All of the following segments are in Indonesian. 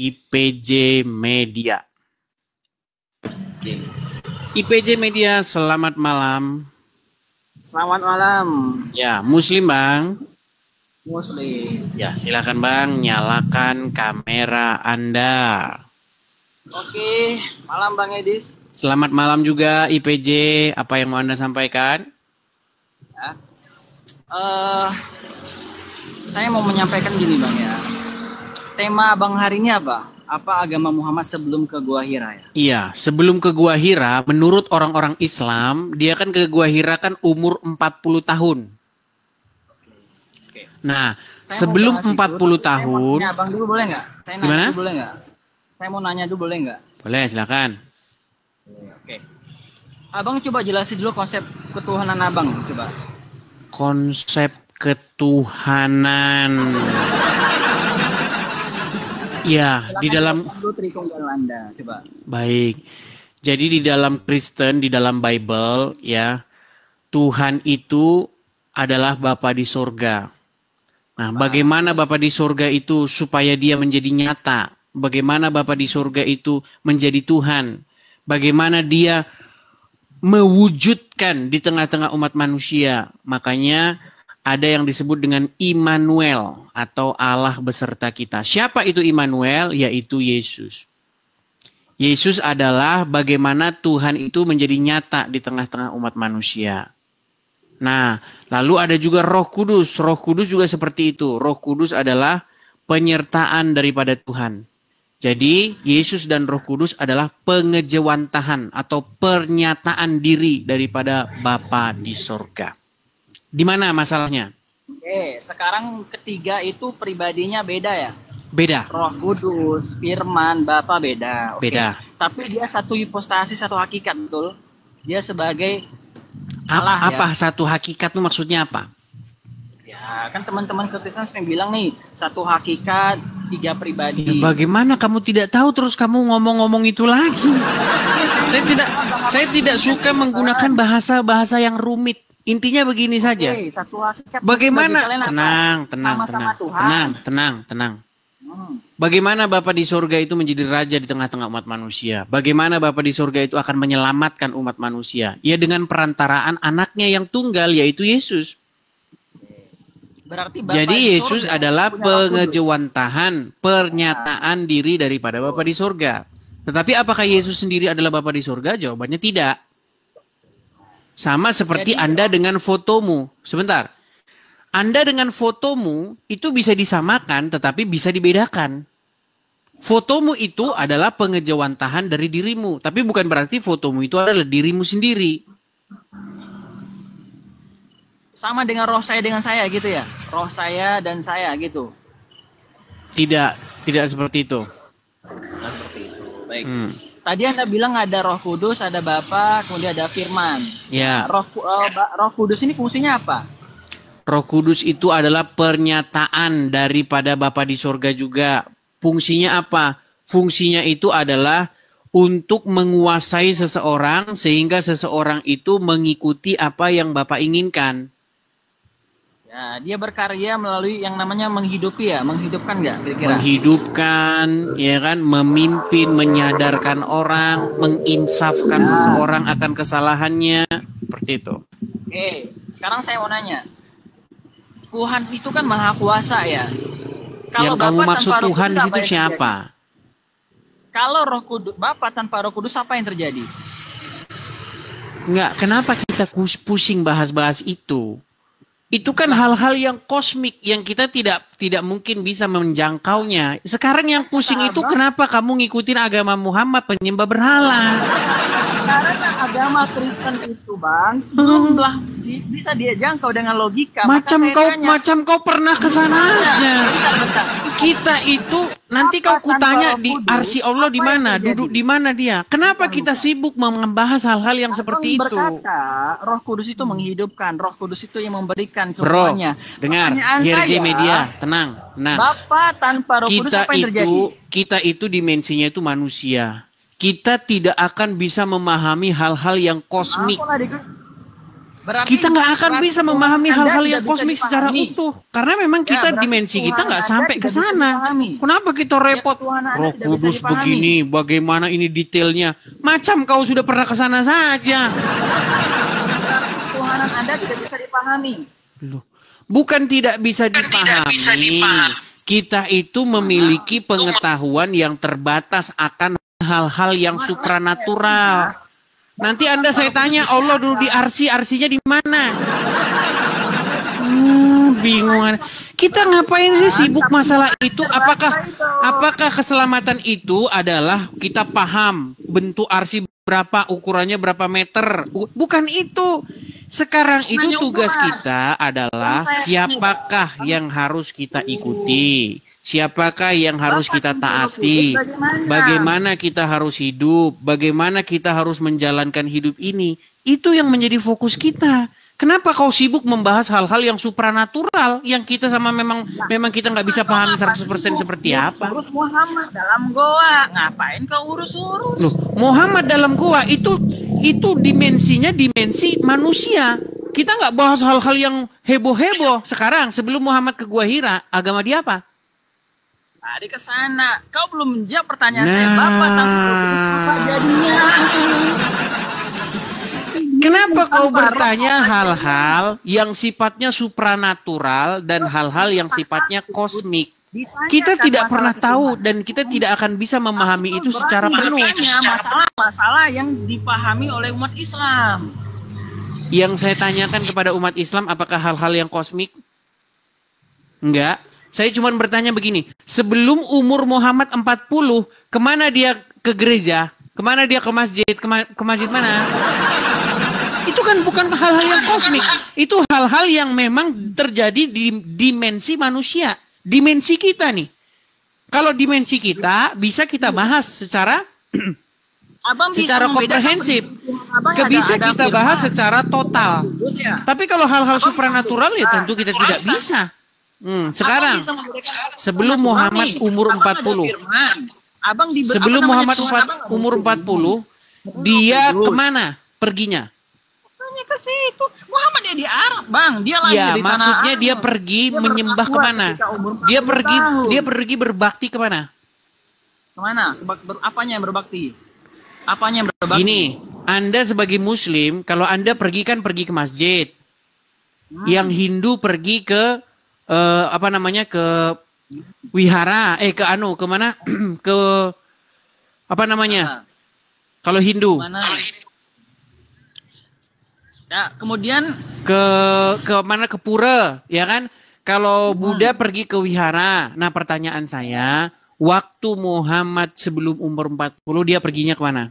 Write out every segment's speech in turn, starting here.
IPJ Media. Oke. IPJ Media, selamat malam. Selamat malam. Ya, Muslim Bang. Muslim. Ya, silakan Bang, nyalakan kamera Anda. Oke, malam Bang Edis. Selamat malam juga IPJ, apa yang mau Anda sampaikan? Ya. Saya mau menyampaikan gini Bang ya. Tema Bang hari ini apa? Apa agama Muhammad sebelum ke Gua Hira ya? Iya, sebelum ke Gua Hira, menurut orang-orang Islam, dia kan ke Gua Hira kan umur 40 tahun. Oke. Nah, Saya sebelum mau 40 bahas itu, tahun... saya mau nanya Abang dulu boleh nggak? Saya nanya Gimana? dulu boleh nggak? Saya mau nanya dulu boleh nggak? Boleh, silakan. Oke. Abang coba jelasin dulu konsep ketuhanan Abang, coba. Konsep ketuhanan. Ya, di dalam Tritunggal Anda, coba. baik. Jadi di dalam Kristen, di dalam Bible, ya, Tuhan itu adalah Bapa di sorga. Nah, bagaimana Bapa di sorga itu supaya dia menjadi nyata? Bagaimana Bapa di sorga itu menjadi Tuhan? Bagaimana dia mewujudkan di tengah-tengah umat manusia? Makanya ada yang disebut dengan Immanuel atau Allah beserta kita. Siapa itu Immanuel? Yaitu Yesus. Yesus adalah bagaimana Tuhan itu menjadi nyata di tengah-tengah umat manusia. Nah, lalu ada juga Roh Kudus. Roh Kudus juga seperti itu. Roh Kudus adalah penyertaan daripada Tuhan. Jadi, Yesus dan Roh Kudus adalah pengejawantahan atau pernyataan diri daripada Bapa di sorga. Di mana masalahnya? Oke, sekarang ketiga itu pribadinya beda ya? Beda. Roh Kudus, Firman, Bapa beda. Oke. Beda. Tapi dia satu hipostasi, satu hakikat, betul? Dia sebagai Allah Apa ya? satu hakikat itu maksudnya apa? Ya, kan teman-teman Kristen sering bilang nih, satu hakikat, tiga pribadi. Ya, bagaimana kamu tidak tahu terus kamu ngomong-ngomong itu lagi? Saya tidak suka menggunakan bahasa-bahasa yang rumit. Intinya begini saja. Oke, satu hakikat. Bagaimana? Bagi kalian apa? Sama-sama Tuhan. Tenang. Bagaimana Bapa di sorga itu menjadi raja di tengah-tengah umat manusia? Bagaimana Bapa di sorga itu akan menyelamatkan umat manusia? Ya dengan perantaraan anaknya yang tunggal, yaitu Yesus. Berarti Bapa Jadi di Yesus surga adalah punya Roh Kudus. pengejawantahan, pernyataan diri daripada Bapa di sorga. Tetapi apakah Yesus sendiri adalah Bapa di sorga? Jawabannya tidak. Sama seperti Anda dengan fotomu. Sebentar. Anda dengan fotomu itu bisa disamakan tetapi bisa dibedakan. Fotomu itu adalah pengejawantahan dari dirimu. Tapi bukan berarti fotomu itu adalah dirimu sendiri. Sama dengan roh saya dengan saya gitu ya? Roh saya dan saya gitu? Tidak seperti itu. Nah, seperti itu. Baik. Tadi Anda bilang ada Roh Kudus, ada Bapa, kemudian ada Firman. Ya. Roh Kudus ini fungsinya apa? Roh Kudus itu adalah pernyataan daripada Bapa di sorga juga. Fungsinya apa? Fungsinya itu adalah untuk menguasai seseorang sehingga seseorang itu mengikuti apa yang Bapa inginkan. Ya, dia berkarya melalui yang namanya menghidupi ya, menghidupkan nggak kira-kira? Menghidupkan, ya kan, memimpin, menyadarkan orang, menginsafkan seseorang akan kesalahannya, seperti itu. Oke, sekarang saya mau nanya, Tuhan itu kan maha kuasa ya. Yang kamu maksud Tuhan di situ siapa? Kalau Roh Kudus, Bapa tanpa Roh Kudus apa yang terjadi? Enggak, kenapa kita pusing bahas-bahas itu? Itu kan hal-hal yang kosmik yang kita tidak mungkin bisa menjangkaunya. Sekarang yang pusing itu kenapa kamu ngikutin agama Muhammad penyembah berhala? Karena agama Kristen itu Bang belumlah bisa dia jangkau dengan logika. Macam kau pernah ke sana aja. Kita itu nanti kau kutanya di arsy Allah di mana, duduk di mana dia. Kenapa kita sibuk membahas hal-hal yang seperti itu? Berkata, Roh Kudus itu menghidupkan, Roh Kudus itu yang memberikan semuanya. Bro, dengar, IPJ Media, tenang. Bapa tanpa Roh Kudus apa yang terjadi? Kita itu dimensinya itu manusia. Kita tidak akan bisa memahami hal-hal yang kosmik. Berarti kita nggak akan berarti bisa Tuhan memahami Anda hal-hal tidak yang bisa kosmik secara dipahami. utuh. Karena memang kita berarti dimensi kita Tuhan nggak Anda sampai ke tidak bisa sana. dipahami. Kenapa kita repot? Tuhan Anda Roh tidak bisa Kudus dipahami. begini, bagaimana ini detailnya? Macam kau sudah pernah ke sana saja. Tuhan Anda tidak bisa dipahami. Loh, bukan tidak bisa dipahami. Kita itu memiliki pengetahuan yang terbatas akan hal-hal yang supranatural. Nanti Anda saya tanya, Allah dulu di arsinya di mana? Bingung. Kita ngapain sih sibuk masalah itu? Apakah keselamatan itu adalah kita paham bentuk arsi berapa, ukurannya berapa meter? Bukan itu. Sekarang itu tugas kita adalah siapakah yang harus kita ikuti? Siapakah yang harus kita taati? Bagaimana kita harus hidup? Bagaimana kita harus menjalankan hidup ini? Itu yang menjadi fokus kita. Kenapa kau sibuk membahas hal-hal yang supranatural yang kita sama memang kita nggak bisa pahami 100% seperti apa? Urus Muhammad dalam goa, ngapain kau urus-urus? Loh, Muhammad dalam goa itu dimensinya dimensi manusia. Kita nggak bahas hal-hal yang heboh-heboh. Sekarang sebelum Muhammad ke Gua Hira, agama dia apa? Tadi ke sana. Kau belum menjawab pertanyaan saya. Bapak apa jadinya? Kenapa kau bertanya hal-hal yang sifatnya supranatural dan hal-hal yang sifatnya kosmik? Kita tidak pernah tahu dan kita tidak akan bisa memahami itu secara penuh. Masalah yang dipahami oleh umat Islam. Yang saya tanyakan kepada umat Islam, apakah hal-hal yang kosmik? Enggak. Saya cuma bertanya begini, sebelum umur Muhammad 40, kemana dia ke gereja? Kemana dia ke masjid? Ke masjid mana? Itu kan bukan hal-hal yang kosmik. Itu hal-hal yang memang terjadi di dimensi manusia. Dimensi kita nih. Kalau dimensi kita, bisa kita bahas secara komprehensif. Bisa kita bahas secara total. Tapi kalau hal-hal supranatural ya tentu kita tidak bisa. Sekarang, sebelum Muhammad umur 40. Sebelum Muhammad umur 40, dia kemana perginya? Ke situ. Muhammad ya di Arab, Bang. Dia lahir di tanah maksudnya Arab. Dia pergi menyembah kemana? Dia pergi berbakti kemana? Kemana? Apanya yang berbakti? Apanya yang berbakti? Gini, Anda sebagai Muslim, kalau Anda pergi kan pergi ke masjid. Yang Hindu pergi ke ke wihara, kemana? Ke apa namanya? Kalau Hindu. Ya, kemudian ke mana, ke pura, ya kan? Kalau Buddha pergi ke wihara. Nah, pertanyaan saya, waktu Muhammad sebelum umur 40 dia perginya kemana?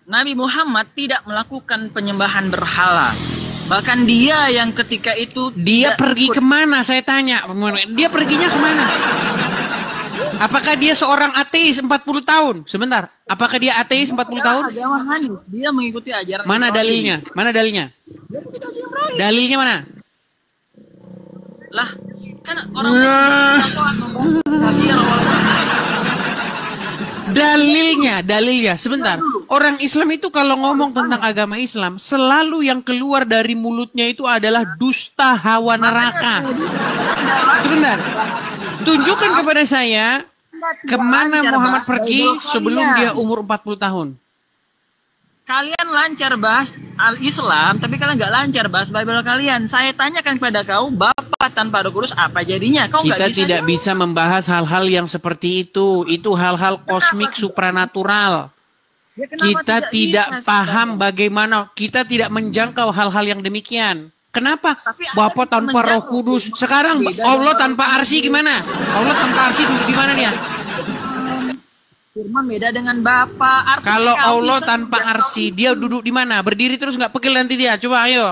Nabi Muhammad tidak melakukan penyembahan berhala. Bahkan dia yang ketika itu dia pergi kemana? Saya tanya, dia perginya kemana? Apakah dia seorang ateis 40 tahun? Sebentar. Apakah dia ateis 40 tahun? Dia mengikuti ajaran. Mana dalilnya? Mana dalilnya? Dalilnya mana? Lah, kan orang Dalilnya. Sebentar. Orang Islam itu kalau ngomong tentang agama Islam, selalu yang keluar dari mulutnya itu adalah dusta, hawa neraka. Sebentar. Tunjukkan kepada saya kemana Muhammad pergi sebelum dia umur 40 tahun. Kalian lancar bahas al-Islam, tapi kalian nggak lancar bahas Bible kalian. Saya tanyakan kepada kau, Bapak tanpa Roh Kudus apa jadinya? Kita tidak bisa membahas hal-hal yang seperti itu. Itu hal-hal kosmik supranatural. Kita tidak paham bagaimana, kita tidak menjangkau hal-hal yang demikian. Kenapa? Bapak tanpa Roh Kudus. Sekarang Allah tanpa arsi gimana? Allah tanpa arsi duduk di mana dia? Firman beda dengan Bapak. Kalau Allah tanpa arsi, dia duduk di mana? Berdiri terus nggak pegel nanti dia? Coba ayo,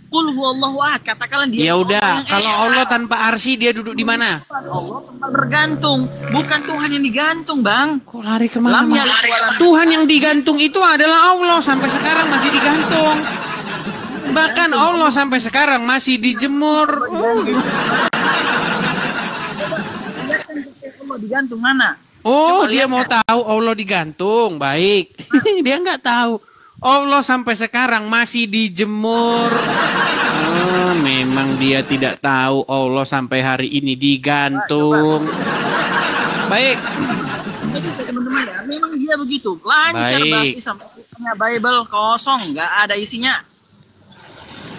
Qul huwallahu ahad, katakanlah dia. Ya udah, kalau Allah tanpa arsi dia duduk di mana? Allah tempat bergantung, bukan Tuhan yang digantung, Bang. Kok lari kemana? Tuhan yang digantung itu adalah Allah, sampai sekarang masih digantung. Bahkan Allah sampai sekarang masih dijemur. Allah digantung mana? Oh, Coba dia lihat mau kan. tahu Allah digantung. Baik. Dia nggak tahu. Allah sampai sekarang masih dijemur. Oh, memang dia tidak tahu Allah sampai hari ini Coba. digantung. Baik. Jadi teman-teman ya, memang dia begitu. Lancar bahas Baik. Islam. Punya Bible kosong, nggak ada isinya.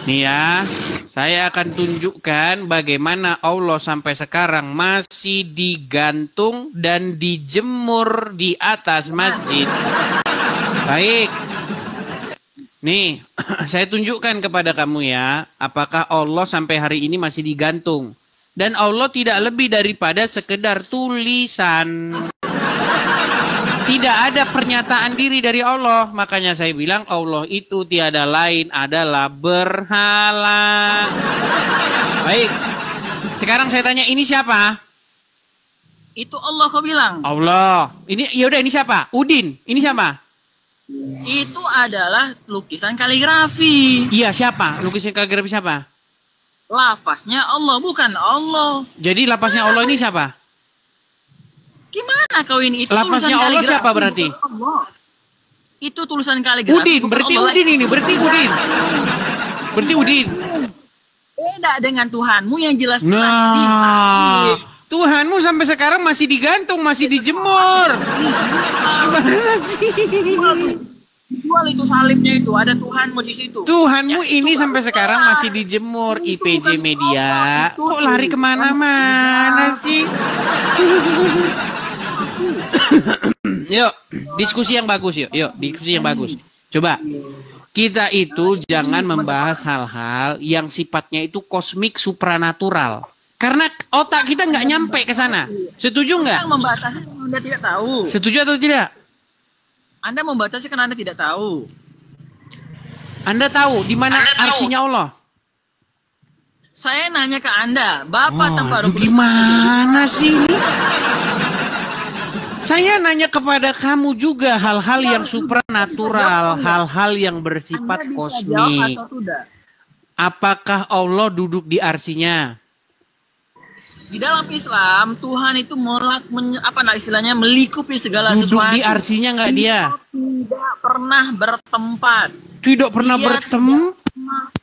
Nih ya, saya akan tunjukkan bagaimana Allah sampai sekarang masih digantung dan dijemur di atas masjid. Baik. Nih, saya tunjukkan kepada kamu ya, apakah Allah sampai hari ini masih digantung. Dan Allah tidak lebih daripada sekedar tulisan. Tidak ada pernyataan diri dari Allah. Makanya saya bilang Allah itu tiada lain adalah berhala. Baik. Sekarang saya tanya, ini siapa? Itu Allah kau bilang. Allah. Ini yaudah, ini siapa? Udin. Ini siapa? Itu adalah lukisan kaligrafi. Iya, siapa? Lukisan kaligrafi siapa? Lafaznya Allah, bukan Allah. Jadi lapasnya Allah ini siapa? Gimana kau ini? Itu Lafaznya tulisan Allah kaligrafi, siapa berarti? bukan Allah. Itu tulisan kaligrafi. Udin, bukan berarti Allah. Udin ini, berarti Udin. Berarti Udin. Beda dengan Tuhanmu yang jelas di Nah, salib. Tuhanmu sampai sekarang masih digantung, masih dijemur. Gimana sih? Jual itu salibnya itu, ada Tuhanmu di situ. Tuhanmu Ya, ini itu sampai bukan sekarang Allah. masih dijemur. Itu IPJ bukan Media. Allah, itu Kok lari kemana-mana sih? Yuk, diskusi yang bagus yuk. Yuk, diskusi yang bagus. Coba. Kita itu jangan membahas hal-hal yang sifatnya itu kosmik supranatural. Karena otak kita nggak nyampe ke sana. Setuju nggak? Anda membatasi karena Anda tidak tahu. Setuju atau tidak? Anda membatasi karena Anda tidak tahu. Anda tahu di mana arsinya Allah? Saya nanya ke Anda, Bapak tanpa Aduh, gimana sih ini? Saya nanya kepada kamu juga hal-hal yang supranatural, hal-hal yang bersifat Anda bisa jawab kosmik. atau tidak? Apakah Allah duduk di arsinya? Di dalam Islam, Tuhan itu istilahnya melikupi segala Duduk sesuatu. di arsinya nggak dia? Tidak pernah bertempat. Tidak pernah Dia bertemu. tidak-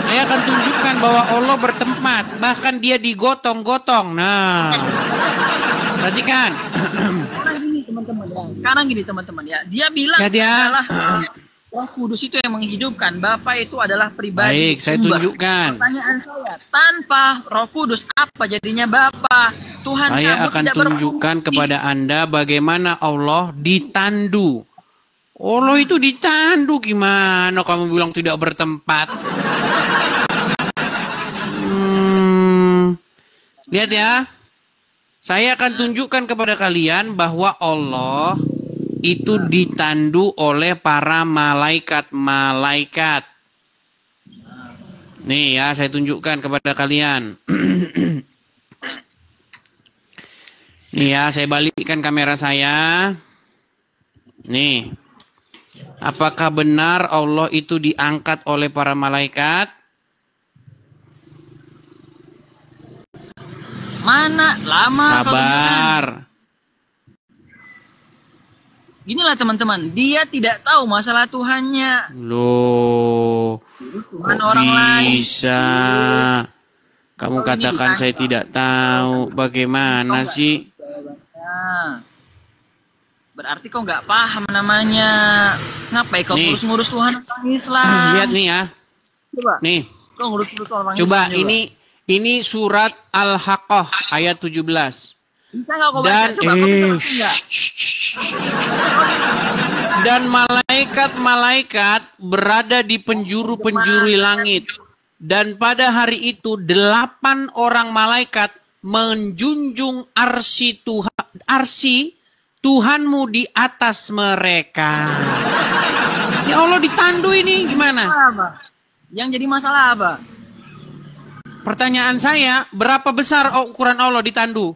Saya akan tunjukkan bahwa Allah bertempat. Bahkan dia digotong-gotong. Nah, perhatikan. Sekarang gini teman-teman ya. Dia bilang Ya, dia. adalah Roh Kudus itu yang menghidupkan. Bapak itu adalah pribadi. Baik, saya sumber. tunjukkan. Pertanyaan saya, tanpa Roh Kudus apa jadinya Bapak? Tuhan Saya kamu akan tidak tunjukkan berfungsi. kepada Anda bagaimana Allah ditandu. Allah itu ditandu gimana kamu bilang tidak bertempat? Lihat ya. Saya akan tunjukkan kepada kalian bahwa Allah itu ditandu oleh para malaikat-malaikat. Nih ya, saya tunjukkan kepada kalian. Nih ya, saya balikkan kamera saya. Nih. Apakah benar Allah itu diangkat oleh para malaikat? Mana lama kau tunjukkan. Sabar. Ginilah teman-teman, dia tidak tahu masalah Tuhannya. Loh, Tuhan kok orang lain. bisa? Kamu katakan saya tidak tahu. Bagaimana sih? Nah, berarti kau nggak paham namanya. Ngapain kau Nih. ngurus-ngurus Tuhan orang Islam? Lihat nih ya. Coba. Nih, Kau ngurus-ngurus orang coba Islam. ini surat Al-Haqqah ayat 17. Bisa nggak kau baca? Dan Coba kau bisa baca nggak? dan malaikat-malaikat berada di penjuru-penjuru langit. Dan pada hari itu 8 orang malaikat menjunjung arsi Tuhanmu di atas mereka. Ya Allah, ditandu ini gimana? Apa? Yang jadi masalah apa? Pertanyaan saya, berapa besar ukuran Allah ditandu?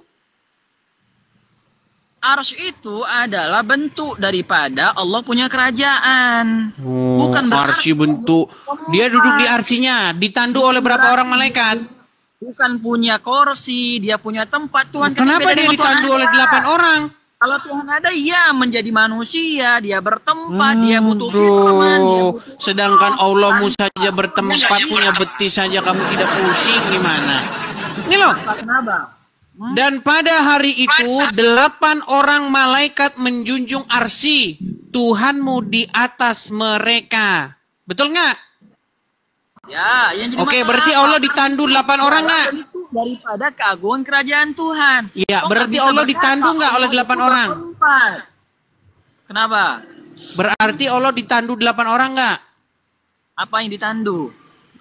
Arsy itu adalah bentuk daripada Allah punya kerajaan. Oh, Bukan berarti arsy bentuk. Dia duduk di arsinya, ditandu oleh berapa orang malaikat? bukan punya kursi, dia punya tempat. Tuhan kan Kenapa beda dia dengan Tuhan ditandu oleh ada. 8 orang? Kalau Tuhan ada, ya menjadi manusia, dia bertempat, dia butuh firman, dia Aduh, butuh sedangkan Allahmu saja Dia bertempat, nggak punya bisa. betis saja kamu tidak pusing gimana? Ini loh. Kenapa? Dan pada hari itu 8 orang malaikat menjunjung arsi. Tuhanmu di atas mereka. Betul nggak? Ya, yang jadi Oke, masalah berarti apa? Allah ditandu 8 orang nggak? Itu daripada keagungan kerajaan Tuhan. Iya, Kau berarti nggak bisa Allah berkata, ditandu nggak oleh Allah 8 itu orang? bertempat. Kenapa? Berarti Allah ditandu 8 orang nggak? Apa yang ditandu?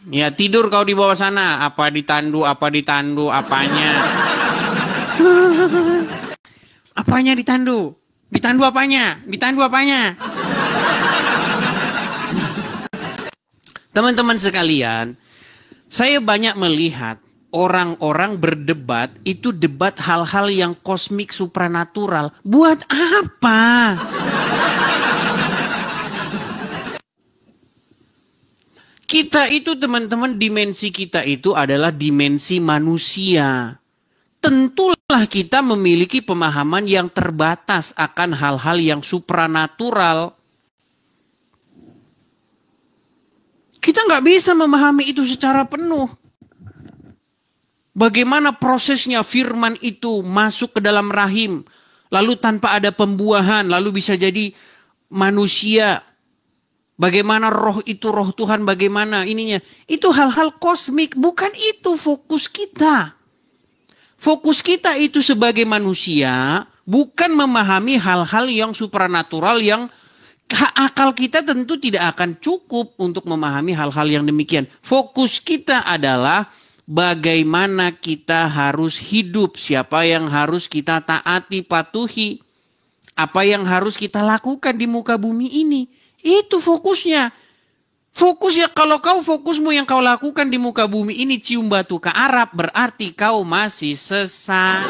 Ya, tidur kau di bawah sana. Apa ditandu, apanya? Apanya ditandu? Ditandu apanya? Teman-teman sekalian, saya banyak melihat orang-orang berdebat, itu debat hal-hal yang kosmik supranatural. Buat apa? Kita itu teman-teman, dimensi kita itu adalah dimensi manusia. Tentulah kita memiliki pemahaman yang terbatas akan hal-hal yang supranatural. Kita nggak bisa memahami itu secara penuh. Bagaimana prosesnya firman itu masuk ke dalam rahim, lalu tanpa ada pembuahan, lalu bisa jadi manusia. Bagaimana roh itu, roh Tuhan bagaimana ininya. Itu hal-hal kosmik, bukan itu fokus kita. Fokus kita itu sebagai manusia, bukan memahami hal-hal yang supranatural yang akal kita tentu tidak akan cukup untuk memahami hal-hal yang demikian. Fokus kita adalah bagaimana kita harus hidup, siapa yang harus kita taati, patuhi, apa yang harus kita lakukan di muka bumi ini. Itu fokusnya. Fokusnya, kalau kau fokusmu yang kau lakukan di muka bumi ini cium batu ke Arab, berarti kau masih sesat.